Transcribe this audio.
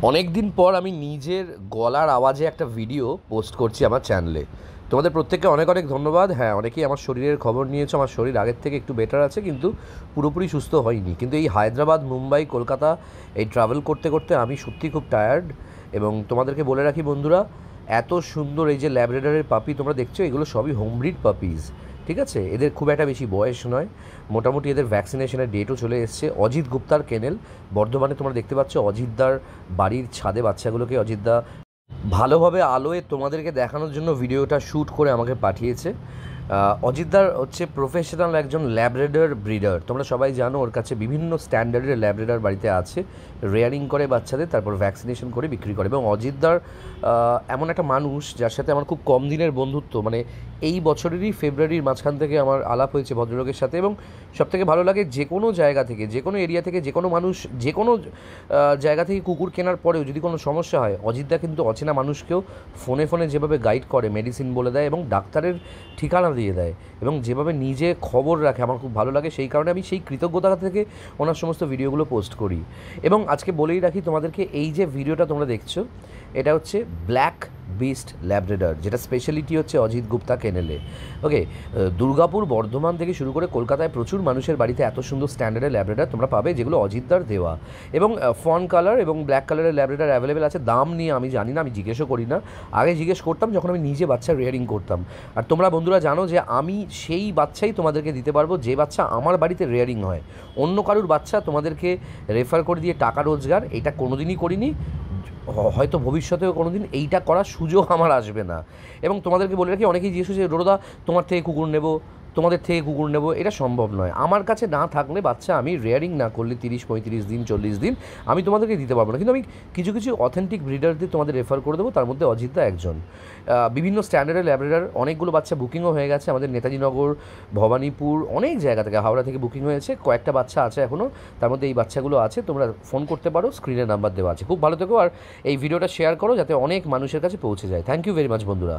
অনেক দিন পর আমি নিজের গলার আওয়াজে একটা ভিডিও পোস্ট করছি আমার চ্যানেলে। তোমাদের প্রত্যেককে অনেক অনেক ধন্যবাদ। হ্যাঁ, অনেকেই আমার শরীরের খবর নিয়েছো। আমার শরীর আগের থেকে একটু বেটার আছে, কিন্তু পুরোপুরি সুস্থ হয়নি। কিন্তু এই হায়দ্রাবাদ, মুম্বাই, কলকাতা এই ট্রাভেল করতে করতে আমি সত্যিই খুব টায়ার্ড। এবং তোমাদেরকে বলে রাখি বন্ধুরা, এত সুন্দর এই যে ল্যাব্রাডরের পাপি তোমরা দেখছো, এগুলো সবই হোমব্রিড পাপিজ। ঠিক আছে, এদের খুব একটা বেশি বয়স নয়। মোটামুটি এদের ভ্যাকসিনেশনের ডেটও চলে এসছে। অজিত গুপ্তার কেনেল বর্ধমানে তোমরা দেখতে পাচ্ছ। অজিতদার বাড়ির ছাদে বাচ্চাগুলোকে অজিতদা ভালোভাবে আলোয় তোমাদেরকে দেখানোর জন্য ভিডিওটা শ্যুট করে আমাকে পাঠিয়েছে। অজিতদার হচ্ছে প্রফেশনাল একজন ল্যাব্রাডর ব্রিডার। তোমরা সবাই জানো ওর কাছে বিভিন্ন স্ট্যান্ডার্ডের ল্যাব্রাডর বাড়িতে আছে। রেয়ারিং করে বাচ্চাদের, তারপর ভ্যাকসিনেশন করে বিক্রি করে। এবং অজিতদার এমন একটা মানুষ যার সাথে আমার খুব কম দিনের বন্ধুত্ব, মানে এই বছরেরই ফেব্রুয়ারির মাঝখান থেকে আমার আলাপ হয়েছে ভদ্রলোকের সাথে। এবং সবথেকে ভালো লাগে, যে কোনো জায়গা থেকে, যে কোনো এরিয়া থেকে, যে কোনো মানুষ, যে কোনো জায়গা থেকে কুকুর কেনার পরেও যদি কোনো সমস্যা হয়, অজিতদা কিন্তু অচেনা মানুষকেও ফোনে ফোনে যেভাবে গাইড করে, মেডিসিন বলে দেয় এবং ডাক্তারের ঠিকানা দিয়ে দেয়, এবং যেভাবে নিজে খবর রাখে, আমার খুব ভালো লাগে। সেই কারণে আমি সেই কৃতজ্ঞতা থেকে ওনার সমস্ত ভিডিওগুলো পোস্ট করি। এবং আজকে বলেই রাখি তোমাদেরকে, এই যে ভিডিওটা তোমরা দেখছো, এটা হচ্ছে ব্ল্যাক বিস্ট ল্যাব্রাডর, যেটা স্পেশালিটি হচ্ছে অজিত গুপ্তা কেনেলে। ওকে, দুর্গাপুর, বর্ধমান থেকে শুরু করে কলকাতায় প্রচুর মানুষের বাড়িতে এত সুন্দর স্ট্যান্ডার্ডের ল্যাব্রাডর তোমরা পাবে, যেগুলো অজিতদার দেওয়া। এবং ফন কালার এবং ব্ল্যাক কালারের ল্যাব্রাডর অ্যাভেলেবেল আছে। দাম নিয়ে আমি জানি না, আমি জিজ্ঞেসও করি না। আগে জিজ্ঞেস করতাম যখন আমি নিজে বাচ্চা রেয়ারিং করতাম। আর তোমরা বন্ধুরা জানো যে আমি সেই বাচ্চাই তোমাদেরকে দিতে পারবো যে বাচ্চা আমার বাড়িতে রেয়ারিং হয়। অন্য কারুর বাচ্চা তোমাদেরকে রেফার করে দিয়ে টাকা রোজগার, এটা কোনোদিনই করিনি। হয়তো ভবিষ্যতেও কোনো দিন এইটা করার সুযোগ আমার আসবে না। এবং তোমাদেরকে বলে রাখি, অনেকেই জিজ্ঞেস যে রোদা তোমার থেকে কুকুর নেব, তোমাদের থেকে কুকুর নেব, এটা সম্ভব নয়। আমার কাছে না থাকলে বাচ্চা আমি রেয়ারিং না করলে 30-35 দিন, 40 দিন আমি তোমাদেরকে দিতে পারবো না। কিন্তু আমি কিছু কিছু অথেন্টিক ব্রিডারদের তোমাদের রেফার করে দেবো, তার মধ্যে অজিতদা একজন। বিভিন্ন স্ট্যান্ডার্ডের ল্যাব্রাডর অনেকগুলো বাচ্চা বুকিংও হয়ে গেছে আমাদের নেতাজিনগর, ভবানীপুর, অনেক জায়গা থেকে, হাওড়া থেকে বুকিং হয়েছে। কয়েকটা বাচ্চা আছে এখনও, তার মধ্যে এই বাচ্চাগুলো আছে। তোমরা ফোন করতে পারো, স্ক্রিনে নাম্বার দেওয়া আছে। খুব ভালো থেকো, আর এই ভিডিওটা শেয়ার করো যাতে অনেক মানুষের কাছে পৌঁছে যায়। থ্যাংক ইউ ভেরি মাচ বন্ধুরা।